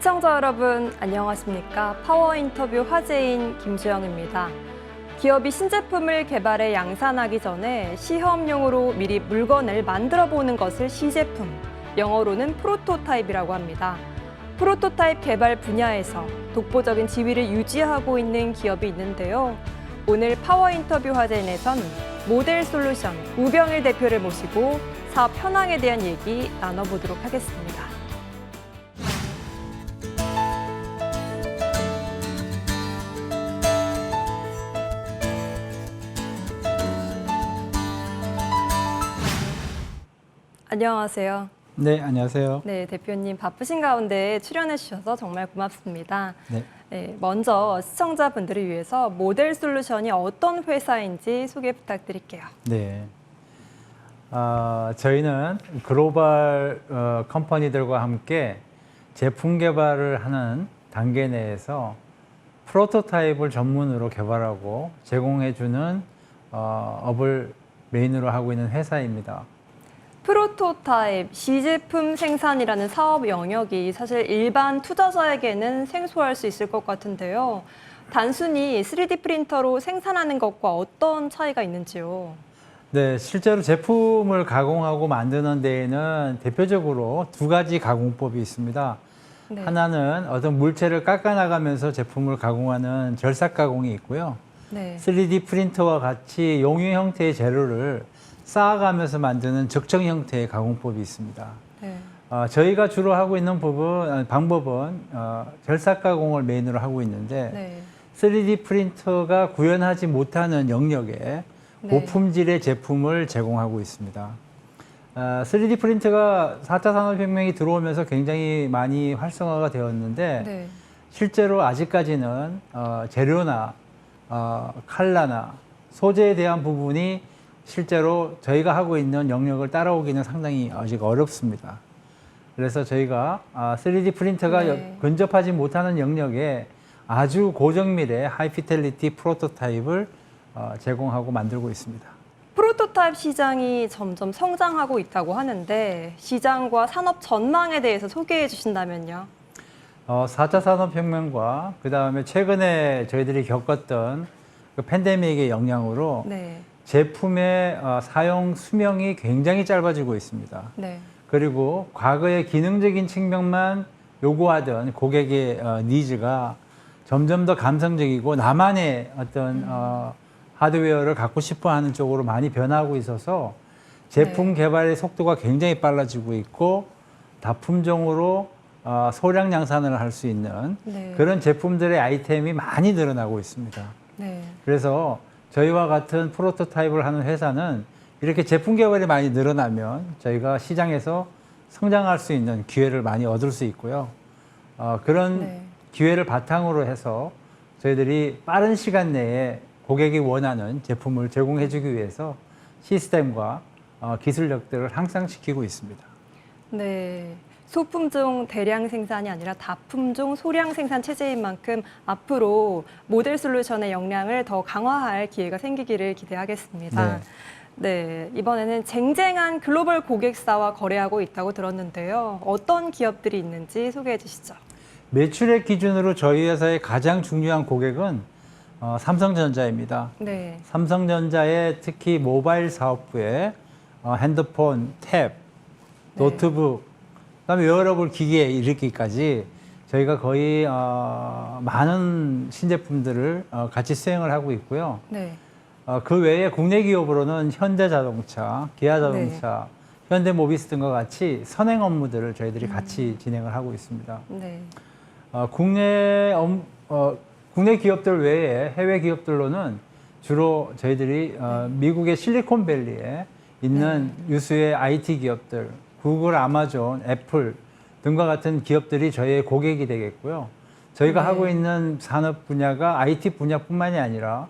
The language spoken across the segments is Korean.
시청자 여러분, 안녕하십니까? 파워 인터뷰 화제인 김수영입니다. 기업이 신제품을 개발해 양산하기 전에 시험용으로 미리 물건을 만들어 보는 것을 시제품, 영어로는 프로토타입이라고 합니다. 프로토타입 개발 분야에서 독보적인 지위를 유지하고 있는 기업이 있는데요. 오늘 파워 인터뷰 화제인에선 모델 솔루션 우병일 대표를 모시고 사업 현황에 대한 얘기 나눠보도록 하겠습니다. 안녕하세요. 네, 안녕하세요. 네, 대표님 바쁘신 가운데 출연해 주셔서 정말 고맙습니다. 네. 네, 먼저 시청자분들을 위해서 모델 솔루션이 어떤 회사인지 소개 부탁드릴게요. 네. 저희는 글로벌 컴퍼니들과 함께 제품 개발을 하는 단계 내에서 프로토타입을 전문으로 개발하고 제공해주는 업을 메인으로 하고 있는 회사입니다. 프로토타입, 시제품 생산이라는 사업 영역이 사실 일반 투자자에게는 생소할 수 있을 것 같은데요. 단순히 3D 프린터로 생산하는 것과 어떤 차이가 있는지요? 네, 실제로 제품을 가공하고 만드는 데에는 대표적으로 두 가지 가공법이 있습니다. 네. 하나는 어떤 물체를 깎아나가면서 제품을 가공하는 절삭 가공이 있고요. 네. 3D 프린터와 같이 용유 형태의 재료를 쌓아가면서 만드는 적정 형태의 가공법이 있습니다. 네. 저희가 주로 하고 있는 방법은 절삭 가공을 메인으로 하고 있는데 네. 3D 프린터가 구현하지 못하는 영역에 고품질의 제품을 제공하고 있습니다. 3D 프린터가 4차 산업혁명이 들어오면서 굉장히 많이 활성화가 되었는데 네. 실제로 아직까지는 재료나 칼라나 소재에 대한 부분이 실제로 저희가 하고 있는 영역을 따라오기는 상당히 아직 어렵습니다. 그래서 저희가 3D 프린터가 근접하지 못하는 영역에 아주 고정밀의 하이피델리티 프로토타입을 제공하고 만들고 있습니다. 프로토타입 시장이 점점 성장하고 있다고 하는데 시장과 산업 전망에 대해서 소개해 주신다면요. 4차 산업혁명과 그 다음에 최근에 저희들이 겪었던 그 팬데믹의 영향으로 네. 제품의 사용 수명이 굉장히 짧아지고 있습니다. 네. 그리고 과거의 기능적인 측면만 요구하던 고객의 니즈가 점점 더 감성적이고 나만의 어떤 하드웨어를 갖고 싶어 하는 쪽으로 많이 변하고 있어서 제품 개발의 속도가 굉장히 빨라지고 있고 다품종으로 소량 양산을 할 수 있는 그런 제품들의 아이템이 많이 늘어나고 있습니다. 네. 그래서 저희와 같은 프로토타입을 하는 회사는 이렇게 제품 개발이 많이 늘어나면 저희가 시장에서 성장할 수 있는 기회를 많이 얻을 수 있고요. 그런 기회를 바탕으로 해서 저희들이 빠른 시간 내에 고객이 원하는 제품을 제공해주기 위해서 시스템과 기술력들을 향상시키고 있습니다. 네. 소품종 대량 생산이 아니라 다품종 소량 생산 체제인 만큼 앞으로 모델 솔루션의 역량을 더 강화할 기회가 생기기를 기대하겠습니다. 네, 이번에는 쟁쟁한 글로벌 고객사와 거래하고 있다고 들었는데요. 어떤 기업들이 있는지 소개해 주시죠. 매출액 기준으로 저희 회사의 가장 중요한 고객은 삼성전자입니다. 네. 삼성전자의 특히 모바일 사업부에 핸드폰, 탭, 노트북, 그다음에 웨어러블 기기에 이르기까지 저희가 거의 많은 신제품들을 같이 수행을 하고 있고요. 네. 그 외에 국내 기업으로는 현대자동차, 기아자동차, 현대모비스 등과 같이 선행 업무들을 저희들이 같이 진행을 하고 있습니다. 네. 국내 기업들 외에 해외 기업들로는 주로 저희들이 미국의 실리콘밸리에 있는 유수의 IT 기업들, 구글, 아마존, 애플 등과 같은 기업들이 저희의 고객이 되겠고요. 저희가 하고 있는 산업 분야가 IT 분야뿐만이 아니라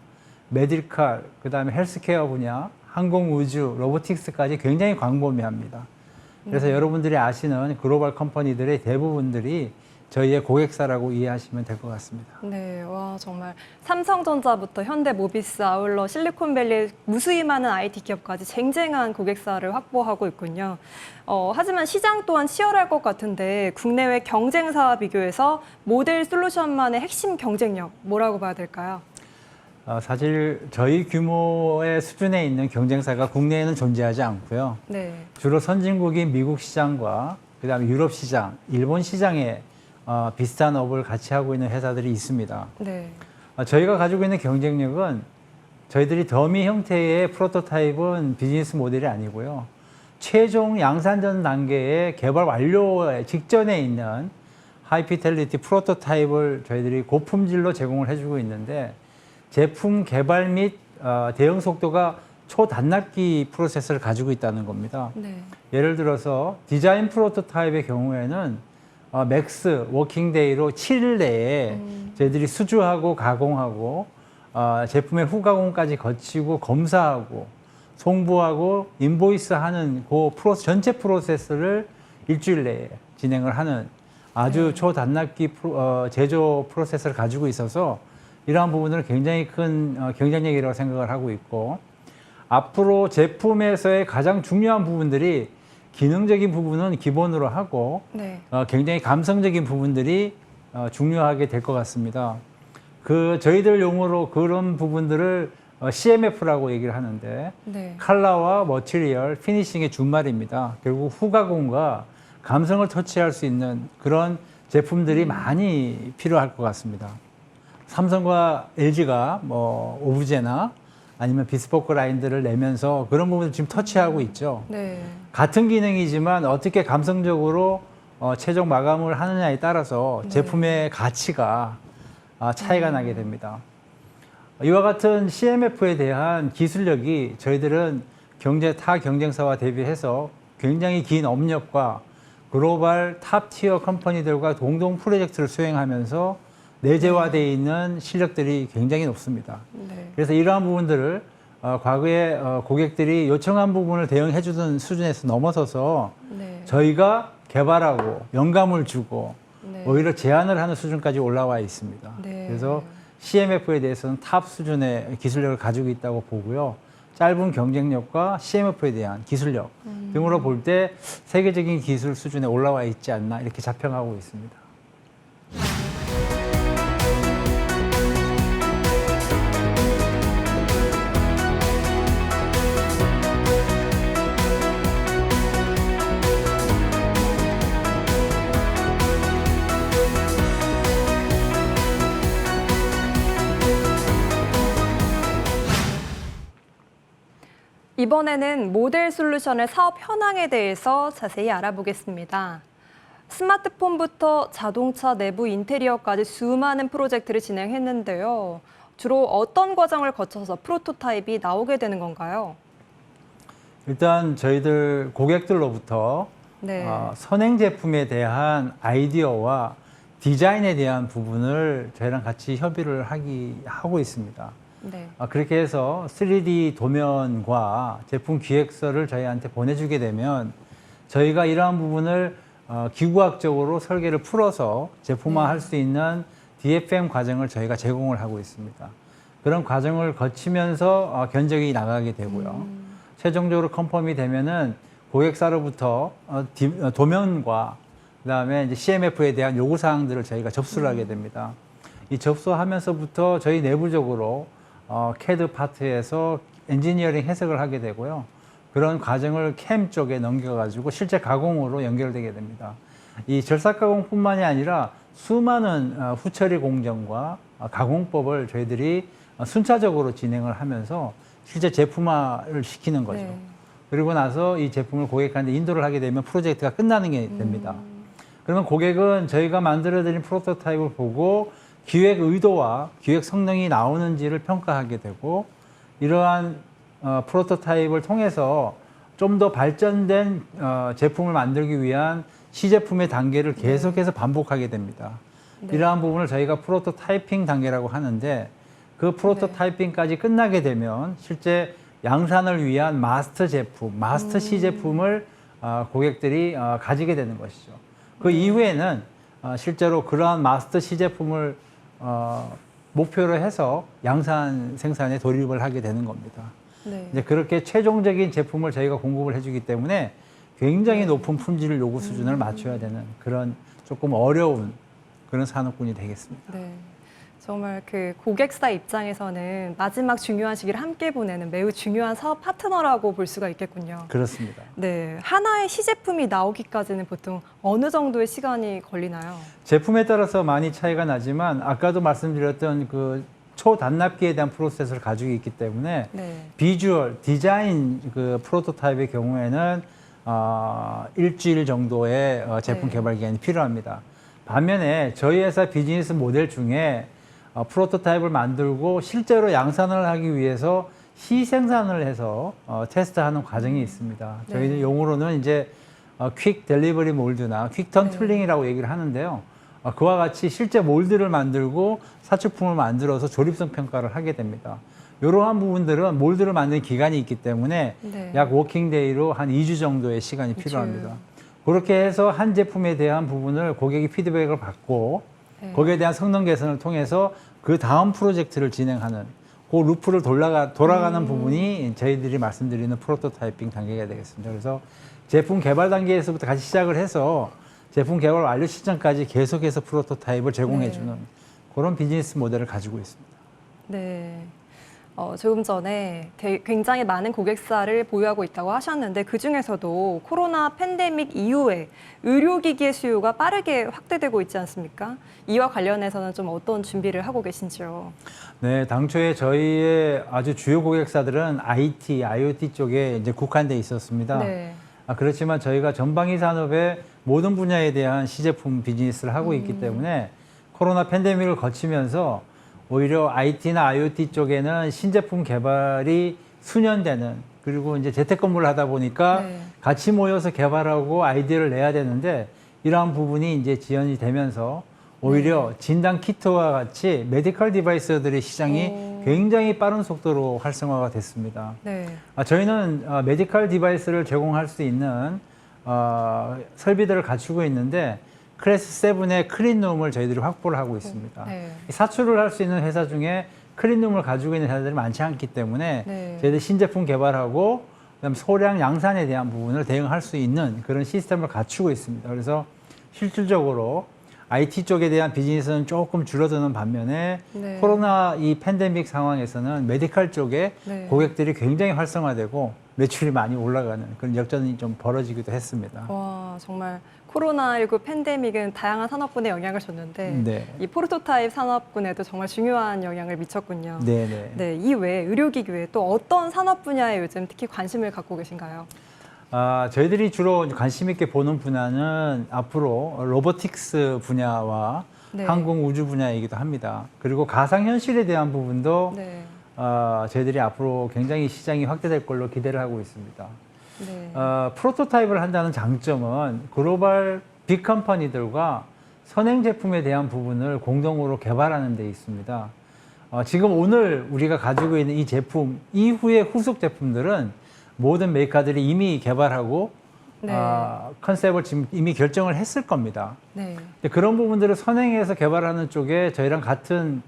메디칼, 그다음에 헬스케어 분야, 항공 우주, 로보틱스까지 굉장히 광범위합니다. 그래서 여러분들이 아시는 글로벌 컴퍼니들의 대부분들이 저희의 고객사라고 이해하시면 될 것 같습니다. 네, 와 정말 삼성전자부터 현대모비스, 아울러 실리콘밸리 무수히 많은 IT 기업까지 쟁쟁한 고객사를 확보하고 있군요. 하지만 시장 또한 치열할 것 같은데 국내외 경쟁사와 비교해서 모델 솔루션만의 핵심 경쟁력 뭐라고 봐야 될까요? 사실 저희 규모의 수준에 있는 경쟁사가 국내에는 존재하지 않고요. 네, 주로 선진국인 미국 시장과 그다음에 유럽 시장, 일본 시장에 비슷한 업을 같이 하고 있는 회사들이 있습니다. 네, 저희가 가지고 있는 경쟁력은 저희들이 더미 형태의 프로토타입은 비즈니스 모델이 아니고요. 최종 양산전 단계의 개발 완료 직전에 있는 하이피델리티 프로토타입을 저희들이 고품질로 제공을 해주고 있는데 제품 개발 및 대응 속도가 초단납기 프로세스를 가지고 있다는 겁니다. 네, 예를 들어서 디자인 프로토타입의 경우에는 맥스 워킹데이로 7일 내에 저희들이 수주하고 가공하고 제품의 후가공까지 거치고 검사하고 송부하고 인보이스하는 그 전체 프로세스를 일주일 내에 진행을 하는 아주 초단납기 제조 프로세스를 가지고 있어서 이러한 부분을 굉장히 큰 경쟁력이라고 생각을 하고 있고 앞으로 제품에서의 가장 중요한 부분들이 기능적인 부분은 기본으로 하고 네, 굉장히 감성적인 부분들이 중요하게 될 것 같습니다. 저희들 용어로 그런 부분들을 CMF라고 얘기를 하는데 네, 컬러와 머티리얼, 피니싱의 준말입니다. 결국 후가공과 감성을 터치할 수 있는 그런 제품들이 많이 필요할 것 같습니다. 삼성과 LG가 뭐 오브제나 아니면 비스포크 라인들을 내면서 그런 부분을 지금 터치하고 있죠. 네, 같은 기능이지만 어떻게 감성적으로 최종 마감을 하느냐에 따라서 네. 제품의 가치가 차이가 나게 됩니다. 이와 같은 CMF에 대한 기술력이 저희들은 타 경쟁사와 대비해서 굉장히 긴 업력과 글로벌 탑 티어 컴퍼니들과 공동 프로젝트를 수행하면서 내재화되어 있는 실력들이 굉장히 높습니다. 네, 그래서 이러한 부분들을 과거에 고객들이 요청한 부분을 대응해 주던 수준에서 넘어서서 네, 저희가 개발하고 영감을 주고 네. 오히려 제안을 하는 수준까지 올라와 있습니다. 네. 그래서 CMF에 대해서는 탑 수준의 기술력을 가지고 있다고 보고요. 짧은 경쟁력과 CMF에 대한 기술력 등으로 볼 때 세계적인 기술 수준에 올라와 있지 않나 이렇게 자평하고 있습니다. 이번에는 모델 솔루션의 사업 현황에 대해서 자세히 알아보겠습니다. 스마트폰부터 자동차 내부 인테리어까지 수많은 프로젝트를 진행했는데요. 주로 어떤 과정을 거쳐서 프로토타입이 나오게 되는 건가요? 일단 저희들 고객들로부터 네. 선행 제품에 대한 아이디어와 디자인에 대한 부분을 저희랑 같이 협의를 하고 있습니다. 네. 그렇게 해서 3D 도면과 제품 기획서를 저희한테 보내주게 되면 저희가 이러한 부분을 기구학적으로 설계를 풀어서 제품화할 수 있는 DFM 과정을 저희가 제공을 하고 있습니다. 그런 과정을 거치면서 견적이 나가게 되고요. 최종적으로 컨펌이 되면은 고객사로부터 도면과 그다음에 이제 CMF에 대한 요구 사항들을 저희가 접수를 하게 됩니다. 이 접수하면서부터 저희 내부적으로 CAD 파트에서 엔지니어링 해석을 하게 되고요. 그런 과정을 캠 쪽에 넘겨가지고 실제 가공으로 연결되게 됩니다. 이 절삭 가공뿐만이 아니라 수많은 후처리 공정과 가공법을 저희들이 순차적으로 진행을 하면서 실제 제품화를 시키는 거죠. 네. 그리고 나서 이 제품을 고객한테 인도를 하게 되면 프로젝트가 끝나는 게 됩니다. 그러면 고객은 저희가 만들어드린 프로토타입을 보고 기획 의도와 기획 성능이 나오는지를 평가하게 되고 이러한 프로토타입을 통해서 좀 더 발전된 제품을 만들기 위한 시제품의 단계를 계속해서 반복하게 됩니다. 네. 이러한 부분을 저희가 프로토타이핑 단계라고 하는데 그 프로토타이핑까지 끝나게 되면 실제 양산을 위한 마스터 제품, 마스터 시제품을 고객들이 가지게 되는 것이죠. 그 이후에는 실제로 그러한 마스터 시제품을 목표로 해서 양산 생산에 돌입을 하게 되는 겁니다. 네. 이제 그렇게 최종적인 제품을 저희가 공급을 해주기 때문에 굉장히 높은 품질 요구 수준을 맞춰야 되는 그런 조금 어려운 그런 산업군이 되겠습니다. 네. 정말 그 고객사 입장에서는 마지막 중요한 시기를 함께 보내는 매우 중요한 사업 파트너라고 볼 수가 있겠군요. 그렇습니다. 네. 하나의 시제품이 나오기까지는 보통 어느 정도의 시간이 걸리나요? 제품에 따라서 많이 차이가 나지만 아까도 말씀드렸던 그 초단납기에 대한 프로세스를 가지고 있기 때문에 네. 비주얼, 디자인 그 프로토타입의 경우에는 일주일 정도의 제품 네. 개발 기간이 필요합니다. 반면에 저희 회사 비즈니스 모델 중에 프로토타입을 만들고 실제로 양산을 하기 위해서 시생산을 해서 테스트하는 과정이 있습니다. 네. 저희는 용어로는 이제 퀵 델리버리 몰드나 퀵턴 네. 툴링이라고 얘기를 하는데요. 그와 같이 실제 몰드를 만들고 사출품을 만들어서 조립성 평가를 하게 됩니다. 이러한 부분들은 몰드를 만드는 기간이 있기 때문에 네. 약 워킹데이로 한 2주 정도의 시간이 2주. 필요합니다. 그렇게 해서 한 제품에 대한 부분을 고객이 피드백을 받고 네. 거기에 대한 성능 개선을 통해서 그 다음 프로젝트를 진행하는 그 루프를 돌아가는 부분이 저희들이 말씀드리는 프로토타이핑 단계가 되겠습니다. 그래서 제품 개발 단계에서부터 같이 시작을 해서 제품 개발 완료 시점까지 계속해서 프로토타입을 제공해주는 그런 비즈니스 모델을 가지고 있습니다. 네. 조금 전에 굉장히 많은 고객사를 보유하고 있다고 하셨는데 그중에서도 코로나 팬데믹 이후에 의료기기의 수요가 빠르게 확대되고 있지 않습니까? 이와 관련해서는 좀 어떤 준비를 하고 계신지요? 네, 당초에 저희의 아주 주요 고객사들은 IT, IoT 쪽에 이제 국한돼 있었습니다. 네. 그렇지만 저희가 전방위 산업의 모든 분야에 대한 시제품 비즈니스를 하고 있기 때문에 코로나 팬데믹을 거치면서 오히려 IT나 IoT 쪽에는 신제품 개발이 수년되는 그리고 이제 재택근무를 하다 보니까 네. 같이 모여서 개발하고 아이디어를 내야 되는데 이러한 부분이 이제 지연이 되면서 오히려 진단 키트와 같이 메디컬 디바이스들의 시장이 굉장히 빠른 속도로 활성화가 됐습니다. 네. 저희는 메디컬 디바이스를 제공할 수 있는 설비들을 갖추고 있는데 클래스 7의 클린룸을 저희들이 확보를 하고 있습니다. 네. 사출을 할 수 있는 회사 중에 클린룸을 가지고 있는 회사들이 많지 않기 때문에 네. 저희들 신제품 개발하고 그다음에 소량 양산에 대한 부분을 대응할 수 있는 그런 시스템을 갖추고 있습니다. 그래서 실질적으로 IT 쪽에 대한 비즈니스는 조금 줄어드는 반면에 네. 코로나 이 팬데믹 상황에서는 메디컬 쪽에 네. 고객들이 굉장히 활성화되고 매출이 많이 올라가는 그런 역전이 좀 벌어지기도 했습니다. 와, 정말 코로나19 팬데믹은 다양한 산업군에 영향을 줬는데 네. 이 프로토타입 산업군에도 정말 중요한 영향을 미쳤군요. 네네. 네, 이 외에 의료기기 외에 또 어떤 산업 분야에 요즘 특히 관심을 갖고 계신가요? 저희들이 주로 관심 있게 보는 분야는 앞으로 로보틱스 분야와 네. 항공 우주 분야이기도 합니다. 그리고 가상현실에 대한 부분도 네. 저희들이 앞으로 굉장히 시장이 확대될 걸로 기대를 하고 있습니다. 네. 프로토타입을 한다는 장점은 글로벌 빅컴퍼니들과 선행 제품에 대한 부분을 공동으로 개발하는 데 있습니다. 지금 오늘 우리가 가지고 있는 이 제품 이후의 후속 제품들은 모든 메이커들이 이미 개발하고 네. 컨셉을 지금 이미 결정을 했을 겁니다. 네. 근데 그런 부분들을 선행해서 개발하는 쪽에 저희랑 같은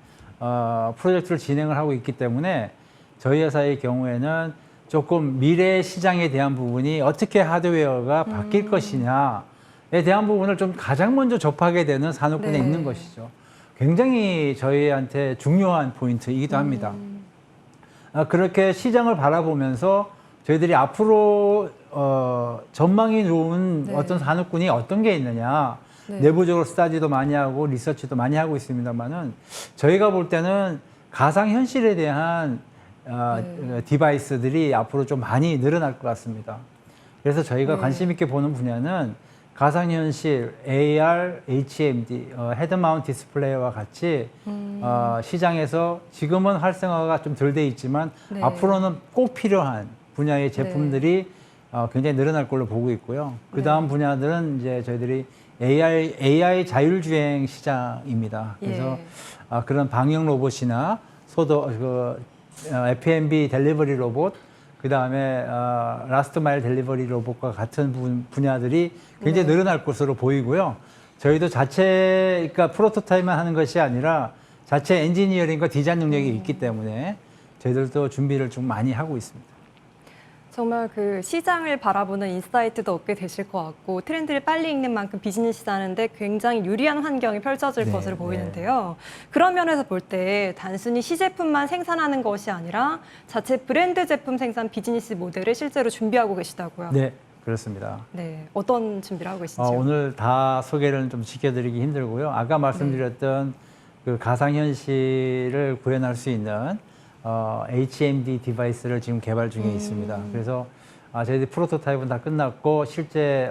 프로젝트를 진행을 하고 있기 때문에 저희 회사의 경우에는 조금 미래 시장에 대한 부분이 어떻게 하드웨어가 바뀔 것이냐에 대한 부분을 좀 가장 먼저 접하게 되는 산업군에 네. 있는 것이죠. 굉장히 저희한테 중요한 포인트이기도 합니다. 그렇게 시장을 바라보면서 저희들이 앞으로 전망이 좋은 네. 어떤 산업군이 어떤 게 있느냐 네. 내부적으로 스타디도 많이 하고 리서치도 많이 하고 있습니다만은 저희가 볼 때는 가상현실에 대한 디바이스들이 앞으로 좀 많이 늘어날 것 같습니다. 그래서 저희가 네. 관심 있게 보는 분야는 가상현실, AR, HMD, 헤드 마운트 디스플레이와 같이 시장에서 지금은 활성화가 좀 덜 돼 있지만 네. 앞으로는 꼭 필요한 분야의 제품들이 굉장히 늘어날 걸로 보고 있고요. 그 다음 분야들은 이제 저희들이 AI 자율주행 시장입니다. 그래서 예. 그런 방역 로봇이나 F&B 델리버리 로봇, 그 다음에 라스트 마일 델리버리 로봇과 같은 분야들이 굉장히 네. 늘어날 것으로 보이고요. 저희도 자체, 그러니까 프로토타입만 하는 것이 아니라 자체 엔지니어링과 디자인 능력이 있기 때문에 저희들도 준비를 좀 많이 하고 있습니다. 정말 그 시장을 바라보는 인사이트도 얻게 되실 것 같고 트렌드를 빨리 읽는 만큼 비즈니스 하는데 굉장히 유리한 환경이 펼쳐질 네, 것으로 보이는데요. 그런 면에서 볼 때 단순히 시제품만 생산하는 것이 아니라 자체 브랜드 제품 생산 비즈니스 모델을 실제로 준비하고 계시다고요. 네, 그렇습니다. 네, 어떤 준비를 하고 계신지요? 오늘 다 소개를 좀 지켜드리기 힘들고요. 아까 말씀드렸던 그 가상현실을 구현할 수 있는 HMD 디바이스를 지금 개발 중에 있습니다. 그래서 저희들 프로토타입은 다 끝났고 실제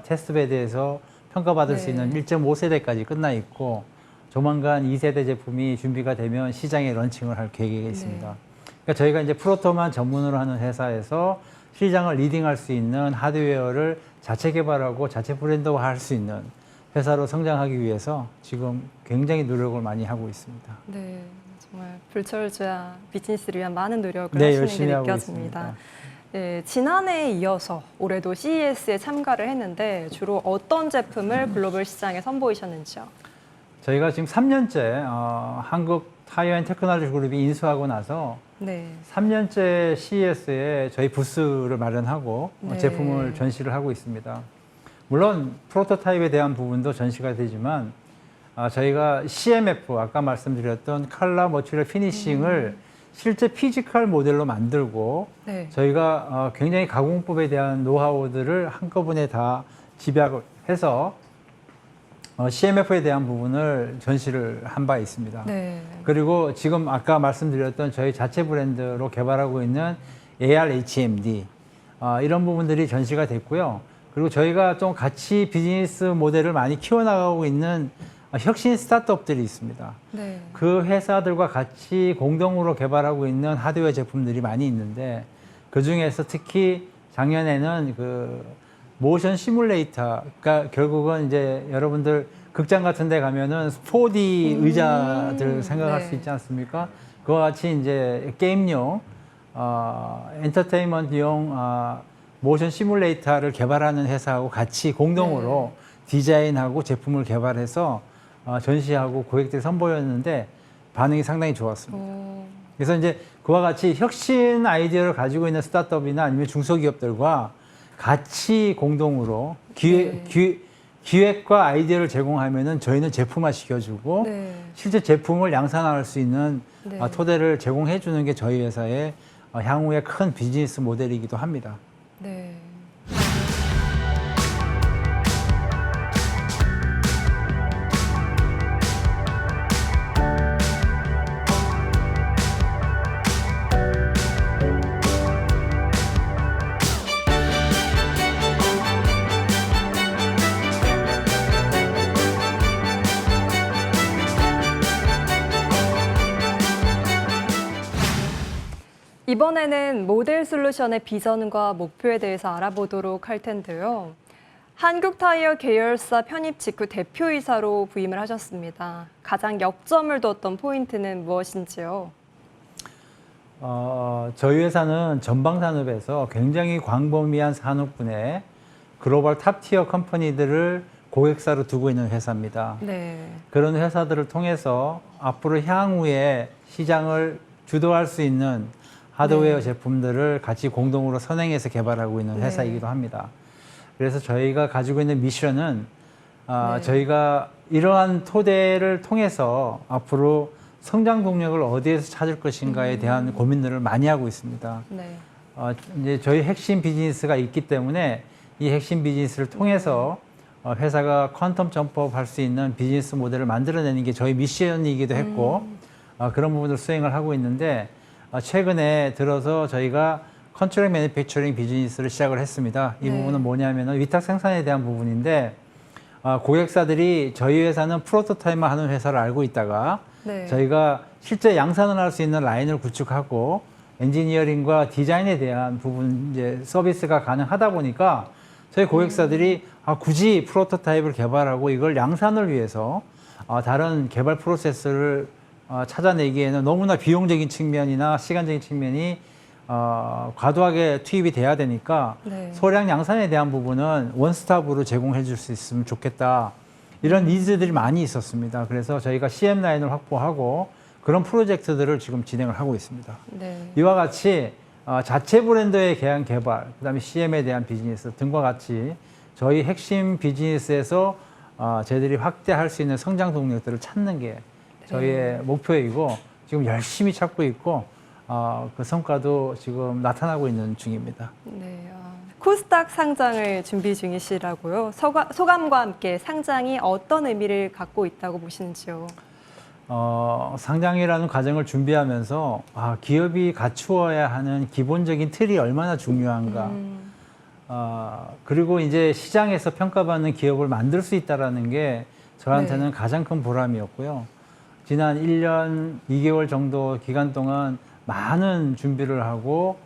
테스트베드에서 평가받을 수 있는 1.5세대까지 끝나 있고 조만간 2세대 제품이 준비가 되면 시장에 런칭을 할 계획이 있습니다. 그러니까 저희가 이제 프로토만 전문으로 하는 회사에서 시장을 리딩할 수 있는 하드웨어를 자체 개발하고 자체 브랜드화 할 수 있는 회사로 성장하기 위해서 지금 굉장히 노력을 많이 하고 있습니다. 네, 정말 불철주야 비즈니스를 위한 많은 노력을 네, 하시는 열심히 게 하고 느껴집니다. 있습니다. 네, 지난해에 이어서 올해도 CES에 참가를 했는데 주로 어떤 제품을 글로벌 시장에 선보이셨는지요? 저희가 지금 3년째 한국 타이어 앤 테크놀로지 그룹이 인수하고 나서 네. 3년째 CES에 저희 부스를 마련하고 네. 제품을 전시를 하고 있습니다. 물론 프로토타입에 대한 부분도 전시가 되지만 저희가 CMF, 아까 말씀드렸던 컬러 머티리얼 피니싱을 실제 피지컬 모델로 만들고 네. 저희가 굉장히 가공법에 대한 노하우들을 한꺼번에 다 집약을 해서 CMF에 대한 부분을 전시를 한 바 있습니다. 네. 그리고 지금 아까 말씀드렸던 저희 자체 브랜드로 개발하고 있는 AR HMD 이런 부분들이 전시가 됐고요. 그리고 저희가 좀 같이 비즈니스 모델을 많이 키워나가고 있는 혁신 스타트업들이 있습니다. 네. 그 회사들과 같이 공동으로 개발하고 있는 하드웨어 제품들이 많이 있는데 그 중에서 특히 작년에는 그 모션 시뮬레이터, 그러니까 결국은 이제 여러분들 극장 같은 데 가면은 4D 의자들 생각할 네. 수 있지 않습니까? 그와 같이 이제 게임용, 엔터테인먼트용 모션 시뮬레이터를 개발하는 회사하고 같이 공동으로 디자인하고 제품을 개발해서 전시하고 고객들이 선보였는데 반응이 상당히 좋았습니다. 오. 그래서 이제 그와 같이 혁신 아이디어를 가지고 있는 스타트업이나 아니면 중소기업들과 같이 공동으로 기획과 아이디어를 제공하면은 저희는 제품화 시켜주고 네. 실제 제품을 양산할 수 있는 네. 토대를 제공해 주는 게 저희 회사의 향후의 큰 비즈니스 모델이기도 합니다. 네. 이번에는 모델 솔루션의 비전과 목표에 대해서 알아보도록 할 텐데요. 한국타이어 계열사 편입 직후 대표이사로 부임을 하셨습니다. 가장 역점을 뒀던 포인트는 무엇인지요? 저희 회사는 전방산업에서 굉장히 광범위한 산업군에 글로벌 탑티어 컴퍼니들을 고객사로 두고 있는 회사입니다. 네. 그런 회사들을 통해서 앞으로 향후에 시장을 주도할 수 있는 하드웨어 제품들을 같이 공동으로 선행해서 개발하고 있는 회사이기도 합니다. 그래서 저희가 가지고 있는 미션은 저희가 이러한 토대를 통해서 앞으로 성장 동력을 어디에서 찾을 것인가에 대한 고민들을 많이 하고 있습니다. 네. 이제 저희 핵심 비즈니스가 있기 때문에 이 핵심 비즈니스를 통해서 회사가 퀀텀 점프업 할 수 있는 비즈니스 모델을 만들어내는 게 저희 미션이기도 했고 그런 부분을 수행을 하고 있는데 최근에 들어서 저희가 컨트랙 매니팩처링 비즈니스를 시작을 했습니다. 이 부분은 뭐냐면 위탁 생산에 대한 부분인데 고객사들이 저희 회사는 프로토타입만 하는 회사를 알고 있다가 저희가 실제 양산을 할 수 있는 라인을 구축하고 엔지니어링과 디자인에 대한 부분 이제 서비스가 가능하다 보니까 저희 고객사들이 굳이 프로토타입을 개발하고 이걸 양산을 위해서 다른 개발 프로세스를 찾아내기에는 너무나 비용적인 측면이나 시간적인 측면이 과도하게 투입이 돼야 되니까 소량 양산에 대한 부분은 원스톱으로 제공해 줄 수 있으면 좋겠다. 이런 니즈들이 많이 있었습니다. 그래서 저희가 CM 라인을 확보하고 그런 프로젝트들을 지금 진행을 하고 있습니다. 네. 이와 같이 자체 브랜드에 대한 개발, 그다음에 CM에 대한 비즈니스 등과 같이 저희 핵심 비즈니스에서 저희들이 확대할 수 있는 성장 동력들을 찾는 게 저희의 목표이고 지금 열심히 찾고 있고 그 성과도 지금 나타나고 있는 중입니다. 네. 코스닥 상장을 준비 중이시라고요. 소감과 함께 상장이 어떤 의미를 갖고 있다고 보시는지요? 상장이라는 과정을 준비하면서 기업이 갖추어야 하는 기본적인 틀이 얼마나 중요한가. 그리고 이제 시장에서 평가받는 기업을 만들 수 있다는 게 저한테는 가장 큰 보람이었고요. 지난 1년 2개월 정도 기간 동안 많은 준비를 하고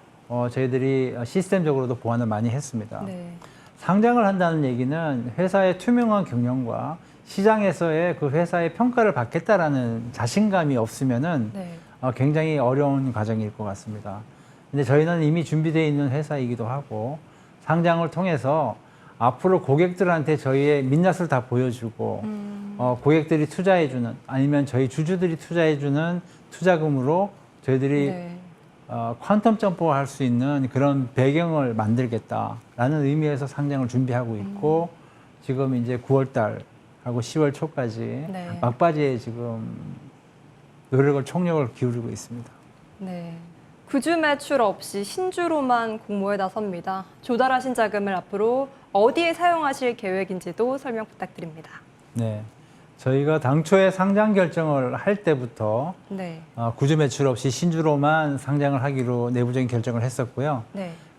저희들이 시스템적으로도 보완을 많이 했습니다. 네. 상장을 한다는 얘기는 회사의 투명한 경영과 시장에서의 그 회사의 평가를 받겠다라는 자신감이 없으면은 굉장히 어려운 과정일 것 같습니다. 근데 저희는 이미 준비되어 있는 회사이기도 하고 상장을 통해서 앞으로 고객들한테 저희의 민낯을 다 보여주고 고객들이 투자해주는 아니면 저희 주주들이 투자해주는 투자금으로 저희들이 퀀텀 점프할 수 있는 그런 배경을 만들겠다라는 의미에서 상장을 준비하고 있고 지금 이제 9월 달하고 10월 초까지 막바지에 지금 노력을 총력을 기울이고 있습니다. 네. 구주 매출 없이 신주로만 공모에 나섭니다. 조달하신 자금을 앞으로 어디에 사용하실 계획인지도 설명 부탁드립니다. 네. 저희가 당초에 상장 결정을 할 때부터 구주 매출 없이 신주로만 상장을 하기로 내부적인 결정을 했었고요.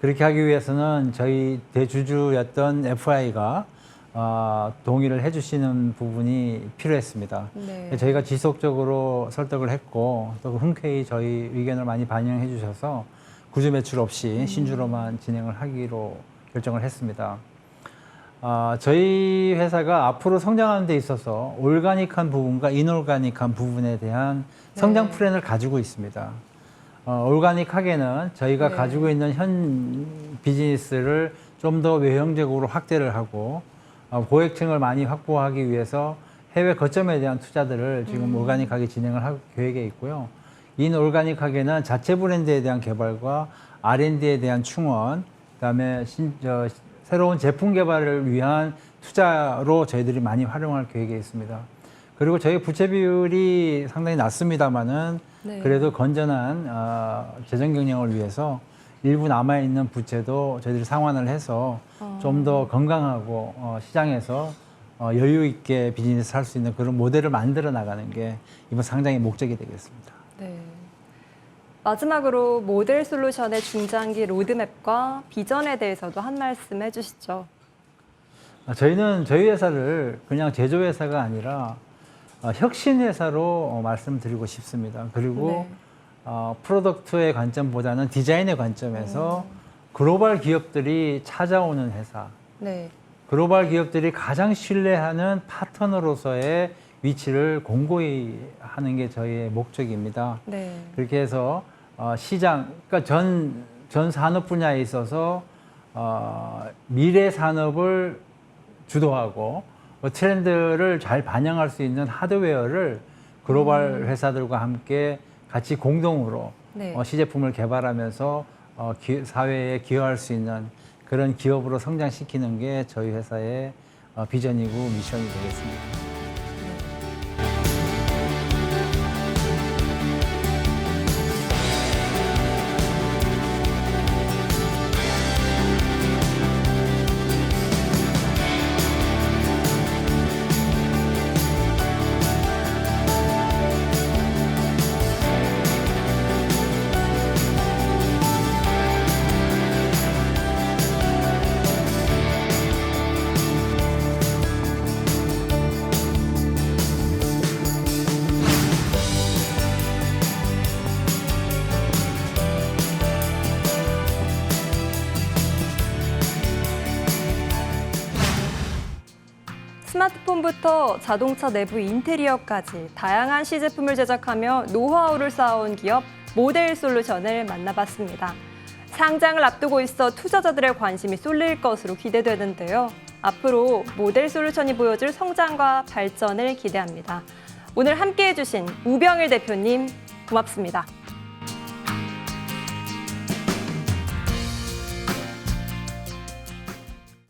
그렇게 하기 위해서는 저희 대주주였던 FI가 동의를 해주시는 부분이 필요했습니다. 저희가 지속적으로 설득을 했고 또 흔쾌히 저희 의견을 많이 반영해 주셔서 구주 매출 없이 신주로만 진행을 하기로 결정을 했습니다. 저희 회사가 앞으로 성장하는 데 있어서 올가닉한 부분과 인올가닉한 부분에 대한 성장 플랜을 가지고 있습니다. 올가닉하게는 저희가 가지고 있는 현 비즈니스를 좀 더 외형적으로 확대를 하고 고객층을 많이 확보하기 위해서 해외 거점에 대한 투자들을 지금 올가닉하게 진행을 할 계획에 있고요. 인올가닉하게는 자체 브랜드에 대한 개발과 R&D에 대한 충원, 그다음에 새로운 제품 개발을 위한 투자로 저희들이 많이 활용할 계획에 있습니다. 그리고 저희 부채 비율이 상당히 낮습니다만은 그래도 건전한 재정 경영을 위해서 일부 남아있는 부채도 저희들이 상환을 해서 좀 더 건강하고 시장에서 여유 있게 비즈니스 할 수 있는 그런 모델을 만들어 나가는 게 이번 상장의 목적이 되겠습니다. 네. 마지막으로 모델 솔루션의 중장기 로드맵과 비전에 대해서도 한 말씀 해주시죠. 저희는 저희 회사를 그냥 제조회사가 아니라 혁신회사로 말씀드리고 싶습니다. 그리고 프로덕트의 관점보다는 디자인의 관점에서 글로벌 기업들이 찾아오는 회사, 글로벌 기업들이 가장 신뢰하는 파트너로서의 위치를 공고히 하는 게 저희의 목적입니다. 그렇게 해서 시장, 그러니까 전 산업 분야에 있어서 미래 산업을 주도하고 트렌드를 잘 반영할 수 있는 하드웨어를 글로벌 회사들과 함께 같이 공동으로 시제품을 개발하면서 사회에 기여할 수 있는 그런 기업으로 성장시키는 게 저희 회사의 비전이고 미션이 되겠습니다. 스마트폰부터 자동차 내부 인테리어까지 다양한 시제품을 제작하며 노하우를 쌓아온 기업 모델 솔루션을 만나봤습니다. 상장을 앞두고 있어 투자자들의 관심이 쏠릴 것으로 기대되는데요. 앞으로 모델 솔루션이 보여줄 성장과 발전을 기대합니다. 오늘 함께해 주신 우병일 대표님 고맙습니다.